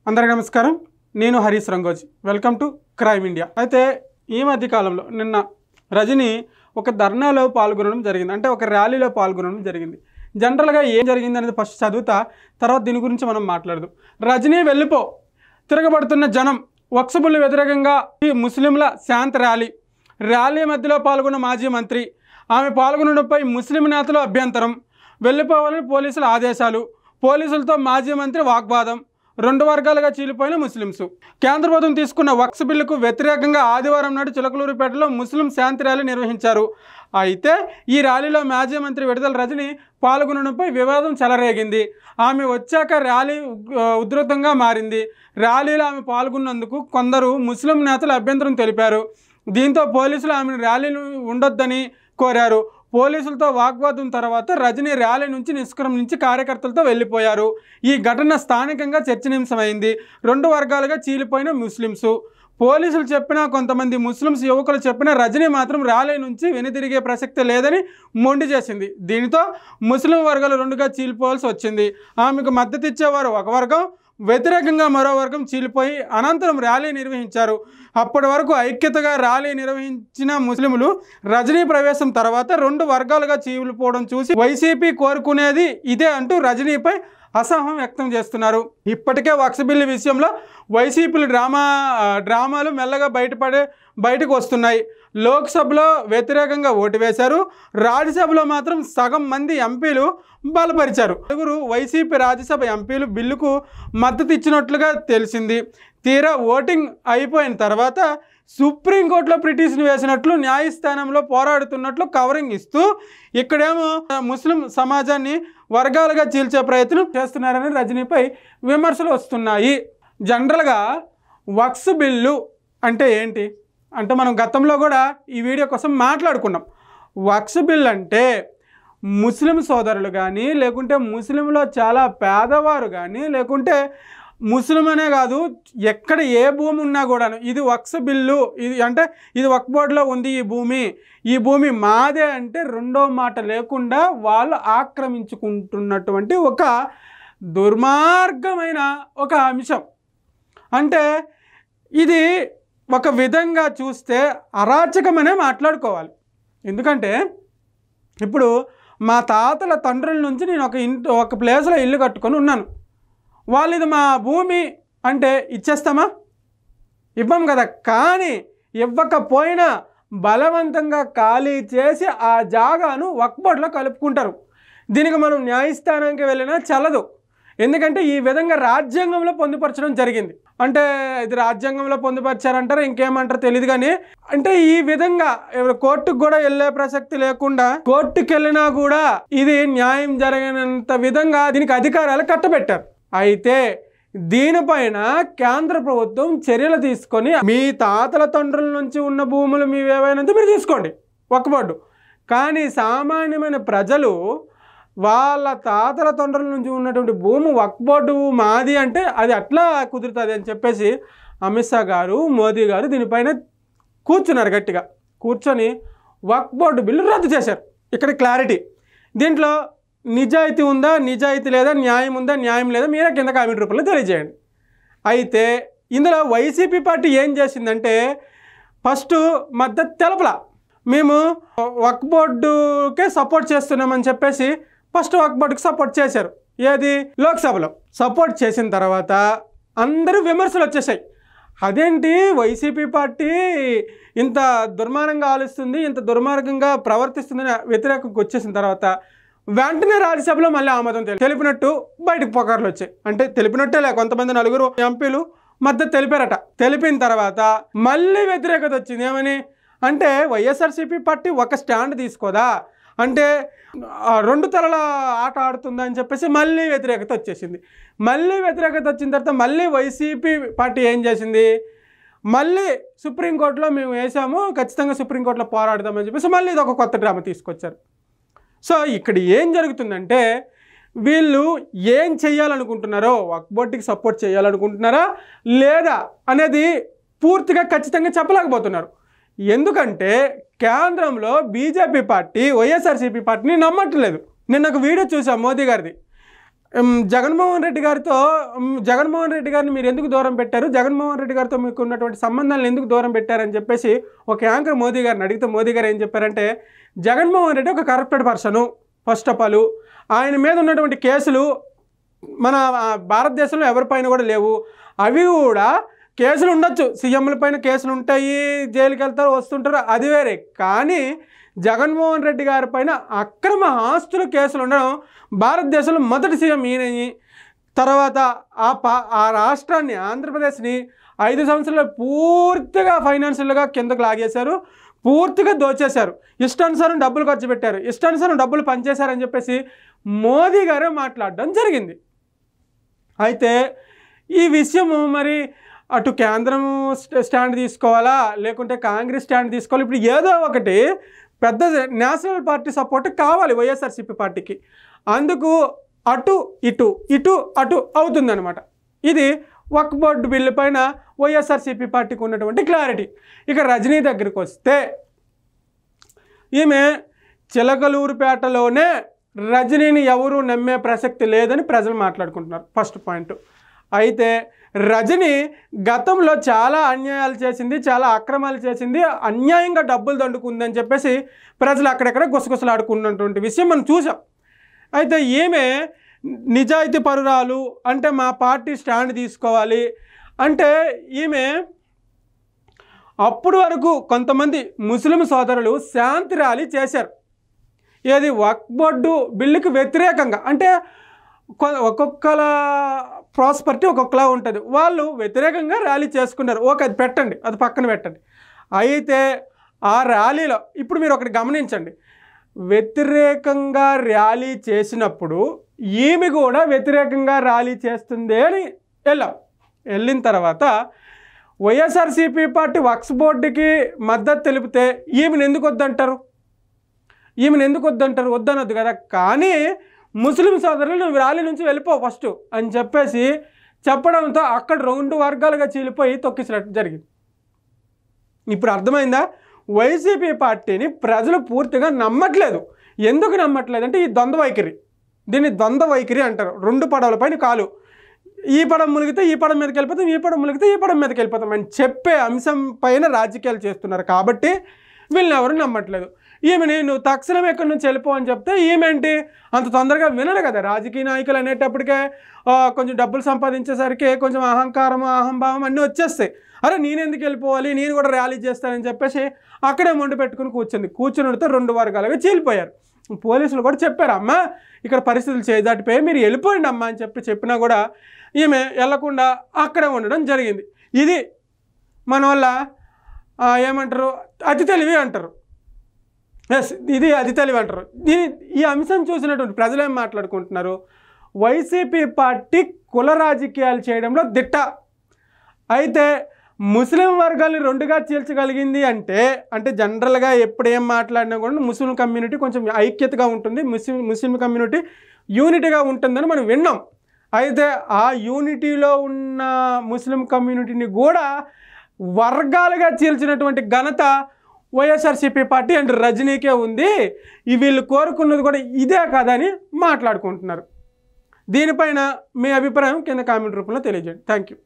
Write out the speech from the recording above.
అందరికీ నమస్కారం. నేను Harish Rangoji. Welcome to crime India. అయితే ఈ మధ్య కాలంలో నిన్న రజనీ ఒక ధర్నాలో పాల్గొనడం జరిగింది. అంటే ఒక ర్యాలీలో పాల్గొనడం జరిగింది. జనరల్గా ఏం జరిగింది అనేది ఫస్ట్ చదువుతా, తర్వాత దీని గురించి మనం మాట్లాడదాం. రజనీ వెళ్ళిపో, తిరగబడుతున్న జనం, వక్ఫ్ బిల్లు వ్యతిరేకంగా ఈ ముస్లింల శాంతి ర్యాలీ మధ్యలో పాల్గొన్న మాజీ మంత్రి, ఆమె పాల్గొనడంపై ముస్లిం నేతలు అభ్యంతరం, వెళ్ళిపోవాలని పోలీసుల ఆదేశాలు, పోలీసులతో మాజీ మంత్రి వాగ్వాదం, రెండు వర్గాలుగా చీలిపోయిన ముస్లింస్. కేంద్ర ప్రభుత్వం తీసుకున్న వక్ఫ్ బిల్లుకు వ్యతిరేకంగా ఆదివారం నాడు చిలకలూరిపేటలో ముస్లిం శాంతి ర్యాలీ నిర్వహించారు. అయితే ఈ ర్యాలీలో మాజీ మంత్రి విడుదల రజనీ పాల్గొనడంపై వివాదం చెలరేగింది. ఆమె వచ్చాక ర్యాలీ ఉధృతంగా మారింది. ర్యాలీలో ఆమె పాల్గొన్నందుకు కొందరు ముస్లిం నేతలు అభ్యంతరం తెలిపారు. దీంతో పోలీసులు ఆమెను ర్యాలీలు ఉండొద్దని కోరారు. పోలీసులతో వాగ్వాదం తర్వాత రజనీ ర్యాలీ నుంచి నిష్క్రమించి కార్యకర్తలతో వెళ్ళిపోయారు. ఈ ఘటన స్థానికంగా చర్చనీయాంశమైంది. రెండు వర్గాలుగా చీలిపోయిన ముస్లింస్. పోలీసులు చెప్పినా, కొంతమంది ముస్లిమ్స్ యువకులు చెప్పినా రజనీ మాత్రం ర్యాలీ నుంచి వెనుదిరిగే ప్రసక్తి లేదని మొండి చేసింది. దీనితో ముస్లిం వర్గాలు రెండుగా చీలిపోవాల్సి వచ్చింది. ఆమెకు మద్దతు ఇచ్చేవారు ఒక వర్గం, వ్యతిరేకంగా మరో వర్గం చీలిపోయి అనంతరం ర్యాలీ నిర్వహించారు. అప్పటి వరకు ఐక్యతగా ర్యాలీ నిర్వహించిన ముస్లింలు రజనీ ప్రవేశం తర్వాత రెండు వర్గాలుగా చీలిపోవడం చూసి వైసీపీ కోరుకునేది ఇదే అంటూ రజనీపై అసహనం వ్యక్తం చేస్తున్నారు. ఇప్పటికే వక్ఫ్ బిల్లు విషయంలో వైసీపీ డ్రామాలు మెల్లగా బయటకు వస్తున్నాయి. లోక్సభలో వ్యతిరేకంగా ఓటు వేశారు. రాజ్యసభలో మాత్రం సగం మంది ఎంపీలు బలపరిచారు. నలుగురు వైసీపీ రాజ్యసభ ఎంపీలు బిల్లుకు మద్దతు ఇచ్చినట్లుగా తెలిసింది. తీరా ఓటింగ్ అయిపోయిన తర్వాత సుప్రీంకోర్టులో పిటిషన్ వేసినట్లు, న్యాయస్థానంలో పోరాడుతున్నట్లు కవరింగ్ ఇస్తూ ఇక్కడేమో ముస్లిం సమాజాన్ని వర్గాలుగా చీల్చే ప్రయత్నం చేస్తున్నారని రజనీపై విమర్శలు వస్తున్నాయి. జనరల్గా వక్ఫ్ బిల్లు అంటే ఏంటి అంటే మనం గతంలో కూడా ఈ వీడియో కోసం మాట్లాడుకున్నాం. వక్ఫ్ బిల్ అంటే ముస్లిం సోదరులు కానీ, లేకుంటే ముస్లింలో చాలా పేదవారు కానీ, లేకుంటే ముస్లిం అనే కాదు, ఎక్కడ ఏ భూమి ఉన్నా కూడాను ఇది వక్ఫ్ బిల్లు, ఇది అంటే ఇది వక్ఫ్ బోర్డులో ఉంది, ఈ భూమి మాదే అంటే రెండో మాట లేకుండా వాళ్ళు ఆక్రమించుకుంటున్నటువంటి ఒక దుర్మార్గమైన ఒక అంశం. అంటే ఇది ఒక విధంగా చూస్తే అరాచకమనే మాట్లాడుకోవాలి. ఎందుకంటే ఇప్పుడు మా తాతల తండ్రుల నుంచి నేను ఒక ప్లేస్లో ఇల్లు కట్టుకొని ఉన్నాను. వాళ్ళు ఇది మా భూమి అంటే ఇచ్చేస్తామా? ఇవ్వం కదా. కానీ ఇవ్వకపోయినా బలవంతంగా ఖాళీ చేసి ఆ జాగాను వక్ఫ్ బోర్డులో కలుపుకుంటారు. దీనికి మనం న్యాయస్థానానికి వెళ్ళినా చల్లదు. ఎందుకంటే ఈ విధంగా రాజ్యాంగంలో పొందుపరచడం జరిగింది. అంటే ఇది రాజ్యాంగంలో పొందుపరిచారంటారు, ఇంకేమంటారు తెలియదు. కానీ అంటే ఈ విధంగా కోర్టుకు కూడా వెళ్ళే ప్రసక్తి లేకుండా, కోర్టుకు వెళ్ళినా కూడా ఇది న్యాయం జరిగినంత విధంగా దీనికి అధికారాలు కట్టబెట్టారు. అయితే దీనిపైన కేంద్ర ప్రభుత్వం చర్యలు తీసుకొని మీ తాతల తండ్రుల నుంచి ఉన్న భూములు మీవేవైనంత మీరు తీసుకోండి వక్ఫ్ బోర్డు. కానీ సామాన్యమైన ప్రజలు వాళ్ళ తాతల తండ్రుల నుంచి ఉన్నటువంటి భూమి వక్ఫ్ బోర్డు మాది అంటే అది అట్లా కుదురుతుంది అని చెప్పేసి అమిత్ షా గారు, మోదీ గారు దీనిపైన కూర్చున్నారు. గట్టిగా కూర్చొని వక్ఫ్ బోర్డు బిల్లు రద్దు చేశారు. ఇక్కడ క్లారిటీ. దీంట్లో నిజాయితీ ఉందా, నిజాయితీ లేదా, న్యాయం ఉందా, న్యాయం లేదా, మీరే కింద కామెంట్ రూపంలో తెలియజేయండి. అయితే ఇందులో వైసీపీ పార్టీ ఏం చేసిందంటే ఫస్ట్ మద్దతు తెలపలా, మేము వక్ఫ్ బోర్డుకే సపోర్ట్ చేస్తున్నామని చెప్పేసి ఫస్ట్ వక్ఫ్ బోర్డుకి సపోర్ట్ చేశారు. ఏది లోక్సభలో సపోర్ట్ చేసిన తర్వాత అందరూ విమర్శలు వచ్చేసాయి. అదేంటి వైసీపీ పార్టీ ఇంత దుర్మార్గంగా ఆలోచిస్తుంది, ఇంత దుర్మార్గంగా ప్రవర్తిస్తుందని వ్యతిరేకంగా వచ్చేసిన తర్వాత వెంటనే రాజ్యసభలో మళ్ళీ ఆమోదం తెలిపినట్టు బయటకు పుకార్లు వచ్చాయి. అంటే తెలిపినట్టే కొంతమంది నలుగురు ఎంపీలు మద్దతు తెలిపారట. తెలిపిన తర్వాత మళ్ళీ వ్యతిరేకత వచ్చింది. ఏమని అంటే వైఎస్ఆర్సీపీ పార్టీ ఒక స్టాండ్ తీసుకోదా, అంటే రెండు తలల ఆట ఆడుతుందా అని చెప్పేసి మళ్ళీ వ్యతిరేకత వచ్చేసింది. మళ్ళీ వ్యతిరేకత వచ్చిన తర్వాత మళ్ళీ వైసీపీ పార్టీ ఏం చేసింది, మళ్ళీ సుప్రీంకోర్టులో మేము వేసాము, ఖచ్చితంగా సుప్రీంకోర్టులో పోరాడదామని చెప్పేసి మళ్ళీ ఇది ఒక కొత్త డ్రామా తీసుకొచ్చారు. సో ఇక్కడ ఏం జరుగుతుందంటే వీళ్ళు ఏం చేయాలనుకుంటున్నారో, వక్ఫ్ బోర్డుకి సపోర్ట్ చేయాలనుకుంటున్నారా లేదా అనేది పూర్తిగా ఖచ్చితంగా చెప్పలేకపోతున్నారు. ఎందుకంటే కేంద్రంలో బీజేపీ పార్టీ వైఎస్ఆర్సీపీ పార్టీని నమ్మట్లేదు. నిన్న ఒక వీడియో చూసాం మోదీ గారిది. జగన్మోహన్ రెడ్డి గారిని మీరు ఎందుకు దూరం పెట్టారు, జగన్మోహన్ రెడ్డి గారితో మీకు ఉన్నటువంటి సంబంధాలను ఎందుకు దూరం పెట్టారని చెప్పేసి ఒక యాంకర్ మోదీ గారిని అడిగితే మోదీ గారు ఏం చెప్పారంటే, జగన్మోహన్ రెడ్డి ఒక corrupted person, first of all ఆయన మీద ఉన్నటువంటి కేసులు మన భారతదేశంలో ఎవరిపైన కూడా లేవు, అవి కూడా కేసులు ఉండొచ్చు, సీఎంల పైన కేసులు ఉంటాయి, జైలుకి వెళ్తారు వస్తుంటారు, అది వేరే. కానీ జగన్మోహన్ రెడ్డి గారి పైన అక్రమ ఆస్తుల కేసులు ఉండడం, భారతదేశంలో మొదటి సీఎం ఈయనని, తర్వాత ఆ రాష్ట్రాన్ని ఆంధ్రప్రదేశ్ని 5 సంవత్సరాలు పూర్తిగా ఫైనాన్షియల్గా కిందకు లాగేశారు, పూర్తిగా దోచేశారు, ఇష్టానుసారం డబ్బులు ఖర్చు పెట్టారు, ఇష్టానుసారం డబ్బులు పనిచేశారని చెప్పేసి మోదీ గారే మాట్లాడడం జరిగింది. అయితే ఈ విషయము మరి అటు కేంద్రం స్టాండ్ తీసుకోవాలా లేకుంటే కాంగ్రెస్ స్టాండ్ తీసుకోవాలి, ఇప్పుడు ఏదో ఒకటి పెద్ద నేషనల్ పార్టీ సపోర్ట్ కావాలి వైఎస్ఆర్సీపీ పార్టీకి, అందుకు అటు ఇటు ఇటు అటు అవుతుందన్నమాట. ఇది వక్ఫ్ బోర్డు బిల్లు పైన వైఎస్ఆర్సీపీ పార్టీకి ఉన్నటువంటి క్లారిటీ. ఇక రజనీ దగ్గరికి వస్తే, ఈమె చిలకలూరుపేటలోనే రజనీని ఎవరూ నమ్మే ప్రసక్తి లేదని ప్రజలు మాట్లాడుకుంటున్నారు, ఫస్ట్ పాయింట్. అయితే రజనీ గతంలో చాలా అన్యాయాలు చేసింది, చాలా అక్రమాలు చేసింది, అన్యాయంగా డబ్బులు దండుకుందని చెప్పేసి ప్రజలు అక్కడెక్కడ గుసగుసలాడుకున్నటువంటి విషయం మనం చూసాం. అయితే ఈమె నిజాయితీ పరురాలు, అంటే మా పార్టీ స్టాండ్ తీసుకోవాలి అంటే, ఈమె అప్పుడు వరకు కొంతమంది ముస్లిం సోదరులు శాంతి ర్యాలీ చేశారు, ఏది వక్ఫ్ బోర్డు బిల్లుకి వ్యతిరేకంగా. అంటే ఒక్కొక్కల ప్రాస్పర్టీ ఒక్కొక్కలా ఉంటుంది, వాళ్ళు వ్యతిరేకంగా ర్యాలీ చేసుకున్నారు. ఓకే, అది పెట్టండి, అది పక్కన పెట్టండి. అయితే ఆ ర్యాలీలో ఇప్పుడు మీరు ఒకటి గమనించండి, వ్యతిరేకంగా ర్యాలీ చేసినప్పుడు ఈమె కూడా వ్యతిరేకంగా ర్యాలీ చేస్తుంది అని వెళ్ళిన తర్వాత వైఎస్ఆర్సీపీ పార్టీ వక్ఫ్ బోర్డుకి మద్దతు తెలిపితే ఈమెను ఎందుకు వద్దంటారు, వద్దనొద్దు కదా. కానీ ముస్లిం సోదరులు నువ్వు ర్యాలీ నుంచి వెళ్ళిపో ఫస్ట్ అని చెప్పేసి చెప్పడంతో అక్కడ 2 వర్గాలుగా చీలిపోయి తొక్కిసినట్టు జరిగింది. ఇప్పుడు అర్థమైందా, వైసీపీ పార్టీని ప్రజలు పూర్తిగా నమ్మట్లేదు. ఎందుకు నమ్మట్లేదు అంటే ఈ ద్వంద్వ వైఖరి, దీన్ని ద్వంద్వ వైఖరి అంటారు. 2 పడవల పైన కాలు, ఈ పడం మునిగితే ఈ పడం మీదకి వెళ్ళిపోతాం, ఈ పడం మునిగితే ఈ పడం మీదకి వెళ్ళిపోతాం అని చెప్పే అంశం పైన రాజకీయాలు చేస్తున్నారు కాబట్టి వీళ్ళని ఎవరు నమ్మట్లేదు. ఈమెని నువ్వు తక్షణం ఎక్కడి నుంచి వెళ్ళిపో అని చెప్తే ఈమెంటి అంత తొందరగా వినరు కదా. రాజకీయ నాయకులు అనేటప్పటికే కొంచెం డబ్బులు సంపాదించేసరికి కొంచెం అహంభావం అన్నీ వచ్చేస్తాయి. అరే నేను ఎందుకు వెళ్ళిపోవాలి, నేను కూడా ర్యాలీ చేస్తానని చెప్పేసి అక్కడే మొండి పెట్టుకుని కూర్చునితో 2 వర్గాలుగా చీలిపోయారు. పోలీసులు కూడా చెప్పారు, అమ్మ ఇక్కడ పరిస్థితులు చేదాటిపోయి మీరు వెళ్ళిపోయిండి అమ్మ అని చెప్పినా కూడా ఈమె వెళ్లకుండా అక్కడే ఉండడం జరిగింది. ఇది మన వల్ల ఏమంటారు, అతి తెలివి అంటారు. ఇది అతి తెలివి అంటారు. ఈ అంశం చూసినటువంటి ప్రజలు ఏం మాట్లాడుకుంటున్నారు, వైసీపీ పార్టీ కుల రాజకీయాలు చేయడంలో దిట్ట. అయితే ముస్లిం వర్గాల్ని 2గా చీల్చగలిగింది అంటే జనరల్గా ఎప్పుడు ఏం మాట్లాడినా కూడా ముస్లిం కమ్యూనిటీ కొంచెం ఐక్యతగా ఉంటుంది, ముస్లిం కమ్యూనిటీ యూనిటీగా ఉంటుందని మనం విన్నాం. అయితే ఆ యూనిటీలో ఉన్న ముస్లిం కమ్యూనిటీని కూడా వర్గాలుగా చీల్చినటువంటి ఘనత వైఎస్ఆర్సీపీ పార్టీ అండ్ రజనీకే ఉంది. వీళ్ళు కోరుకున్నది కూడా ఇదే కాదని మాట్లాడుకుంటున్నారు. దీనిపైన మీ అభిప్రాయం కింద కామెంట్ రూపంలో తెలియజేయండి. Thank you.